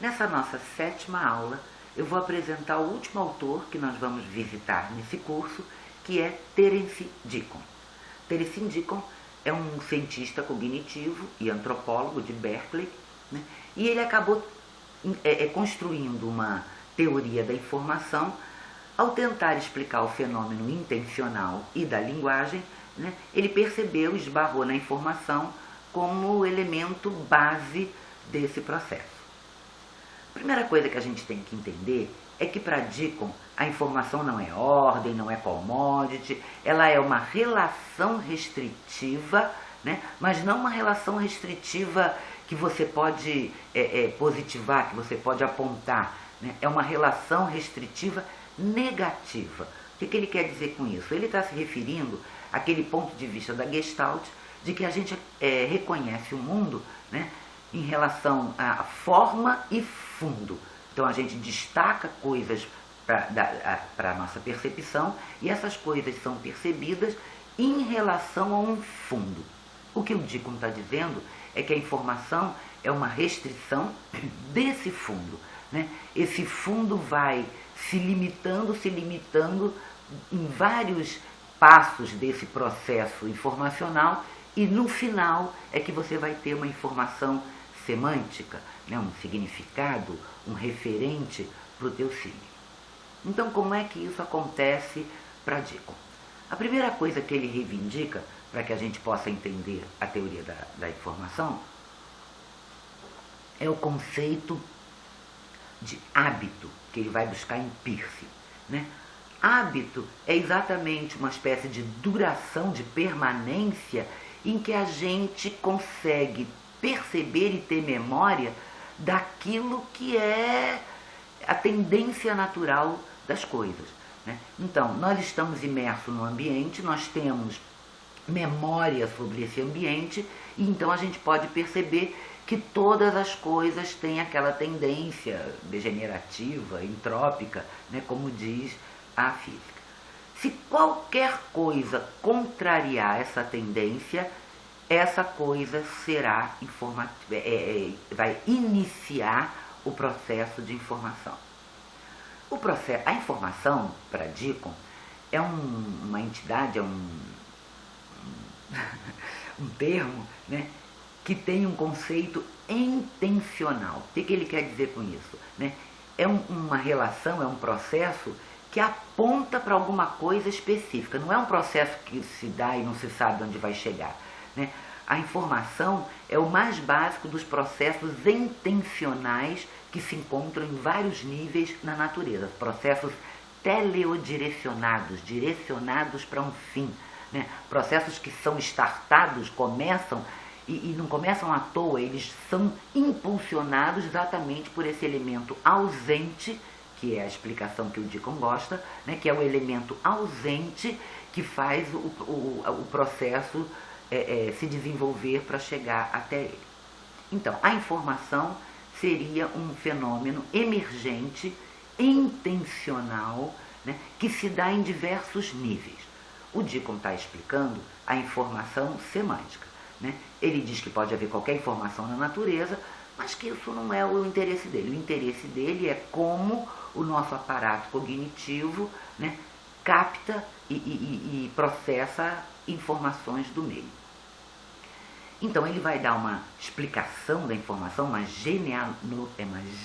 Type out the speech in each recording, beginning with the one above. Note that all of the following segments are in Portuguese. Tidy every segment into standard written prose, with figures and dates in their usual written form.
Nessa nossa 7ª aula, eu vou apresentar o último autor que nós vamos visitar nesse curso, que é Terence Deacon. Terence Deacon é um cientista cognitivo e antropólogo de Berkeley, né? E ele acabou construindo uma teoria da informação ao tentar explicar o fenômeno intencional e da linguagem, né? Ele percebeu, esbarrou na informação como elemento base desse processo. A primeira coisa que a gente tem que entender é que para Deacon a informação não é ordem, não é commodity, ela é uma relação restritiva, né? Mas não uma relação restritiva que você pode positivar, que você pode apontar, né? É uma relação restritiva negativa. O que ele quer dizer com isso? Ele está se referindo àquele ponto de vista da Gestalt, de que a gente reconhece o mundo, né, em relação à forma e fundo. Então a gente destaca coisas para a nossa percepção e essas coisas são percebidas em relação a um fundo. O que o Deacon está dizendo é que a informação é uma restrição desse fundo, né? Esse fundo vai se limitando em vários passos desse processo informacional e no final é que você vai ter uma informação semântica, né? Um significado, um referente para o teu signo. Então, como é que isso acontece para Deacon? A primeira coisa que ele reivindica, para que a gente possa entender a teoria da informação, é o conceito de hábito, que ele vai buscar em Peirce, né? Hábito é exatamente uma espécie de duração, de permanência, em que a gente consegue perceber e ter memória daquilo que é a tendência natural das coisas, né? Então, nós estamos imersos no ambiente, nós temos memória sobre esse ambiente, e então a gente pode perceber que todas as coisas têm aquela tendência degenerativa, entrópica, né, como diz a física. Se qualquer coisa contrariar essa tendência, essa coisa será vai iniciar o processo de informação. A informação, para Deacon, é uma entidade, um termo, né, que tem um conceito intencional. O que ele quer dizer com isso, né? É uma relação, é um processo que aponta para alguma coisa específica. Não é um processo que se dá e não se sabe onde vai chegar, né? A informação é o mais básico dos processos intencionais que se encontram em vários níveis na natureza. Processos teleodirecionados, direcionados para um fim, né? Processos que são startados, começam e não começam à toa, eles são impulsionados exatamente por esse elemento ausente, que é a explicação que o Deacon gosta, né? Que é o elemento ausente que faz o processo se desenvolver para chegar até ele. Então, a informação seria um fenômeno emergente, intencional, né, que se dá em diversos níveis. O Deacon está explicando a informação semântica, né? Ele diz que pode haver qualquer informação na natureza, mas que isso não é o interesse dele. O interesse dele é como o nosso aparato cognitivo, né, capta e processa informações do meio. Então ele vai dar uma explicação da informação, uma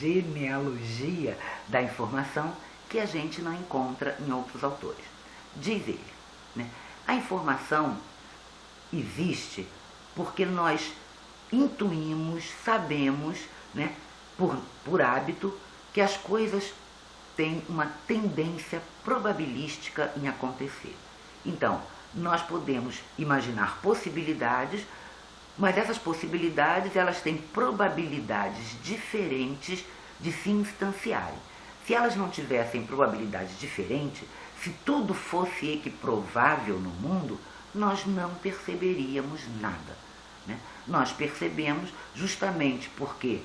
genealogia da informação que a gente não encontra em outros autores. Diz ele, né, a informação existe porque nós intuímos, sabemos, né, por hábito, que as coisas têm uma tendência probabilística em acontecer. Então, nós podemos imaginar possibilidades, mas essas possibilidades elas têm probabilidades diferentes de se instanciarem. Se elas não tivessem probabilidades diferentes, se tudo fosse equiprovável no mundo, nós não perceberíamos nada, né? Nós percebemos justamente porque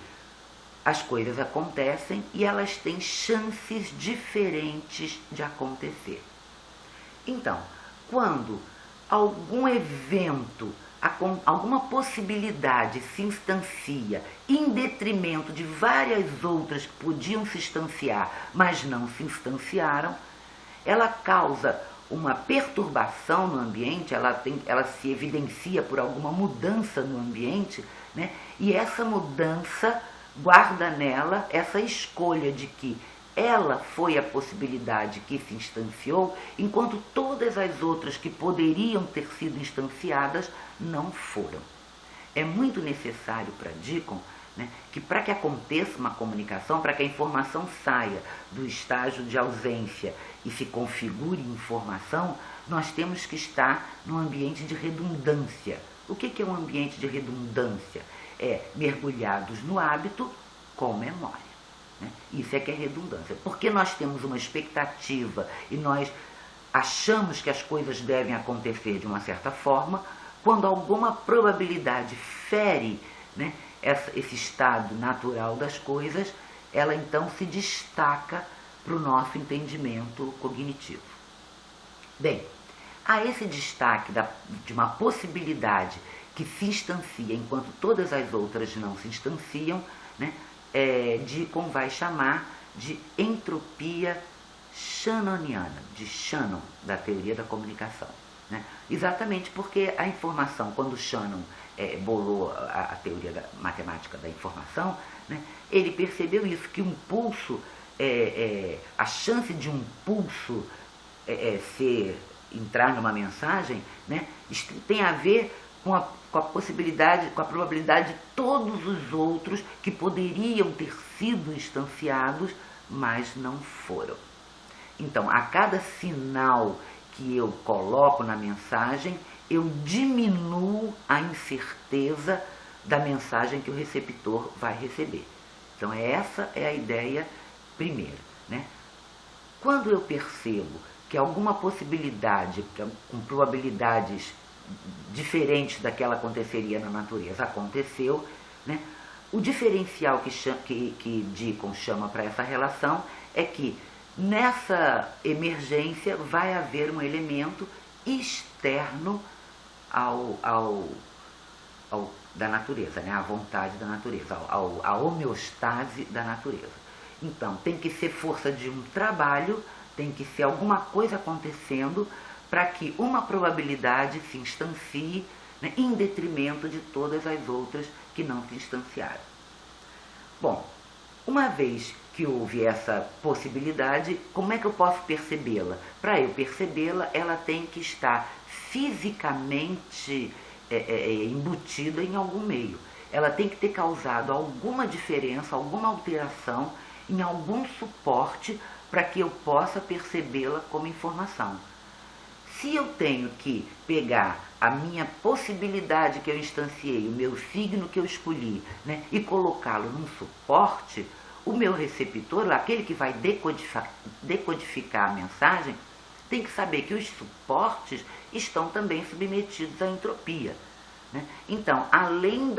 as coisas acontecem e elas têm chances diferentes de acontecer. Então, quando algum evento alguma possibilidade se instancia em detrimento de várias outras que podiam se instanciar, mas não se instanciaram, ela causa uma perturbação no ambiente, ela se evidencia por alguma mudança no ambiente, né? E essa mudança guarda nela essa escolha de que ela foi a possibilidade que se instanciou, enquanto todas as outras que poderiam ter sido instanciadas não foram. É muito necessário para Deacon, né, que para que aconteça uma comunicação, para que a informação saia do estágio de ausência e se configure informação, nós temos que estar num ambiente de redundância. O que é um ambiente de redundância? É mergulhados no hábito com memória. Isso é que é redundância, porque nós temos uma expectativa e nós achamos que as coisas devem acontecer de uma certa forma, quando alguma probabilidade fere, né, esse estado natural das coisas, ela então se destaca para o nosso entendimento cognitivo. Bem, há esse destaque de uma possibilidade que se instancia enquanto todas as outras não se instanciam, né, Deacon vai chamar de entropia shannoniana, de Shannon, da teoria da comunicação. Né? Exatamente porque a informação, quando Shannon bolou a teoria matemática da informação, né, ele percebeu isso, que um pulso, a chance de um pulso entrar numa mensagem, né, tem a ver com a possibilidade, com a probabilidade de todos os outros que poderiam ter sido instanciados, mas não foram. Então, a cada sinal que eu coloco na mensagem, eu diminuo a incerteza da mensagem que o receptor vai receber. Então, essa é a ideia primeira, né? Quando eu percebo que alguma possibilidade, com probabilidades diferentes daquela aconteceria na natureza, aconteceu, né? O diferencial que Deacon chama para essa relação é que nessa emergência vai haver um elemento externo da natureza, né? À vontade da natureza, à homeostase da natureza. Então, tem que ser força de um trabalho, tem que ser alguma coisa acontecendo para que uma probabilidade se instancie, né, em detrimento de todas as outras que não se instanciaram. Bom, uma vez que houve essa possibilidade, como é que eu posso percebê-la? Para eu percebê-la, ela tem que estar fisicamente embutida em algum meio. Ela tem que ter causado alguma diferença, alguma alteração em algum suporte para que eu possa percebê-la como informação. Se eu tenho que pegar a minha possibilidade que eu instanciei, o meu signo que eu escolhi, né, e colocá-lo num suporte, o meu receptor, aquele que vai decodificar a mensagem, tem que saber que os suportes estão também submetidos à entropia. Né? Então, além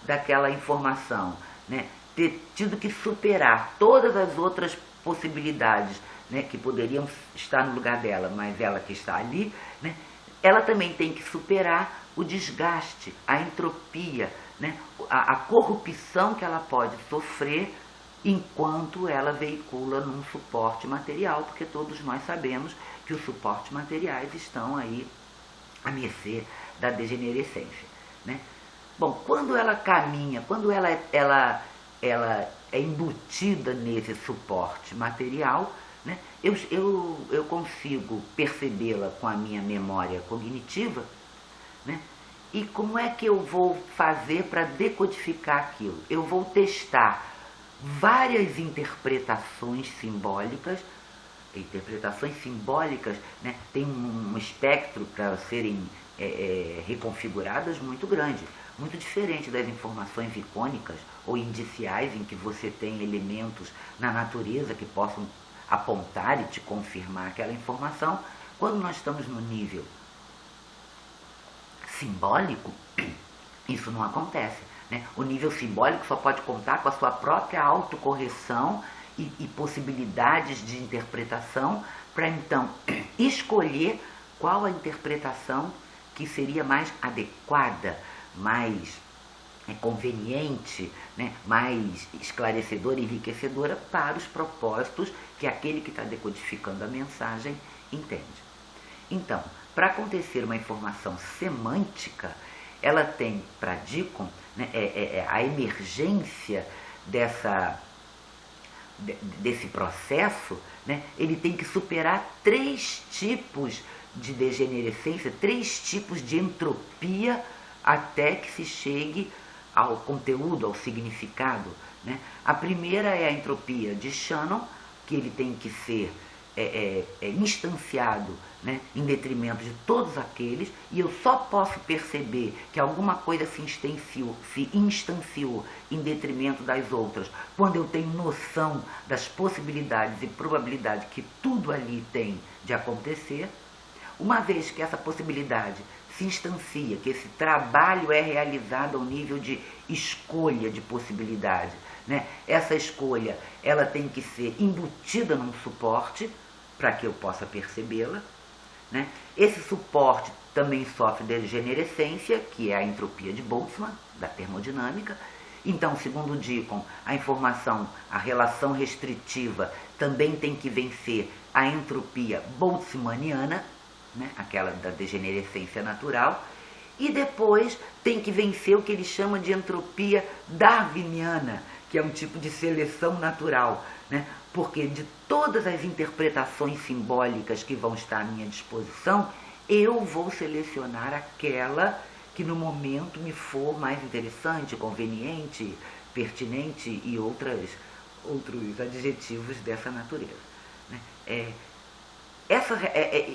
daquela informação, né, ter tido que superar todas as outras possibilidades, né, que poderiam estar no lugar dela, mas ela que está ali, né, ela também tem que superar o desgaste, a entropia, né, a corrupção que ela pode sofrer enquanto ela veicula num suporte material, porque todos nós sabemos que os suportes materiais estão aí à mercê da degenerescência. Né? Bom, quando ela caminha, quando ela é embutida nesse suporte material, né, eu consigo percebê-la com a minha memória cognitiva, né? E como é que eu vou fazer para decodificar aquilo? Eu vou testar várias interpretações simbólicas. Interpretações simbólicas, né, tem um espectro para serem reconfiguradas muito grande, muito diferente das informações icônicas ou indiciais, em que você tem elementos na natureza que possam apontar e te confirmar aquela informação. Quando nós estamos no nível simbólico, isso não acontece. Né? O nível simbólico só pode contar com a sua própria autocorreção e possibilidades de interpretação para então escolher qual a interpretação que seria mais adequada, mais conveniente, né, mais esclarecedora e enriquecedora para os propósitos que aquele que está decodificando a mensagem entende. Então, para acontecer uma informação semântica, ela tem para Deacon, né, a emergência desse processo, né, ele tem que superar 3 tipos de degenerescência, 3 tipos de entropia até que se chegue ao conteúdo, ao significado. Né? A primeira é a entropia de Shannon, que ele tem que ser instanciado, né, em detrimento de todos aqueles, e eu só posso perceber que alguma coisa se instanciou em detrimento das outras quando eu tenho noção das possibilidades e probabilidades que tudo ali tem de acontecer. Uma vez que essa possibilidade se instancia, que esse trabalho é realizado ao nível de escolha de possibilidade, né? Essa escolha ela tem que ser embutida num suporte para que eu possa percebê-la. Né? Esse suporte também sofre degenerescência, que é a entropia de Boltzmann, da termodinâmica. Então, segundo Deacon, a informação, a relação restritiva também tem que vencer a entropia boltzmanniana, né? Aquela da degenerescência natural, e depois tem que vencer o que ele chama de entropia darwiniana, que é um tipo de seleção natural, né? Porque de todas as interpretações simbólicas que vão estar à minha disposição, eu vou selecionar aquela que no momento me for mais interessante, conveniente, pertinente e outros adjetivos dessa natureza. Né?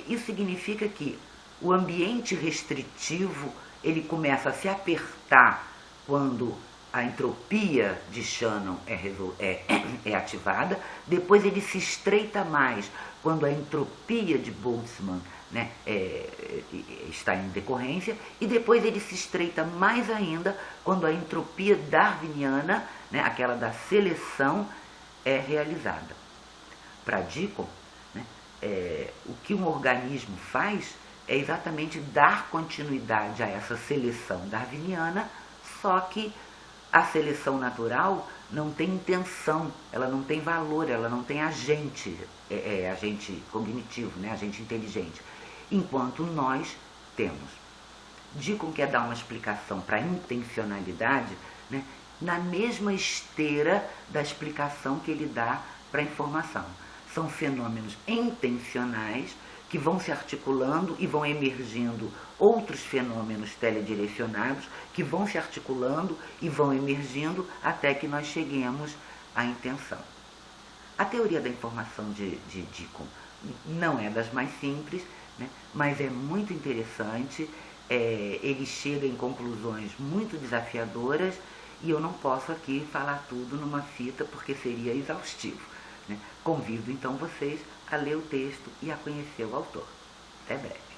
Isso significa que o ambiente restritivo ele começa a se apertar quando a entropia de Shannon é ativada, depois ele se estreita mais quando a entropia de Boltzmann, né, está em decorrência, e depois ele se estreita mais ainda quando a entropia darwiniana, né, aquela da seleção, é realizada. Para Deacon, né, o que um organismo faz é exatamente dar continuidade a essa seleção darwiniana, só que a seleção natural não tem intenção, ela não tem valor, ela não tem agente, agente cognitivo, né, agente inteligente, enquanto nós temos. Deacon quer dar uma explicação para a intencionalidade, né, na mesma esteira da explicação que ele dá para a informação. São fenômenos intencionais que vão se articulando e vão emergindo outros fenômenos teledirecionados que vão se articulando e vão emergindo até que nós cheguemos à intenção. A teoria da informação de Deacon não é das mais simples, né, mas é muito interessante, ele chega em conclusões muito desafiadoras e eu não posso aqui falar tudo numa fita porque seria exaustivo. Né? Convido então vocês a ler o texto e a conhecer o autor. Até breve.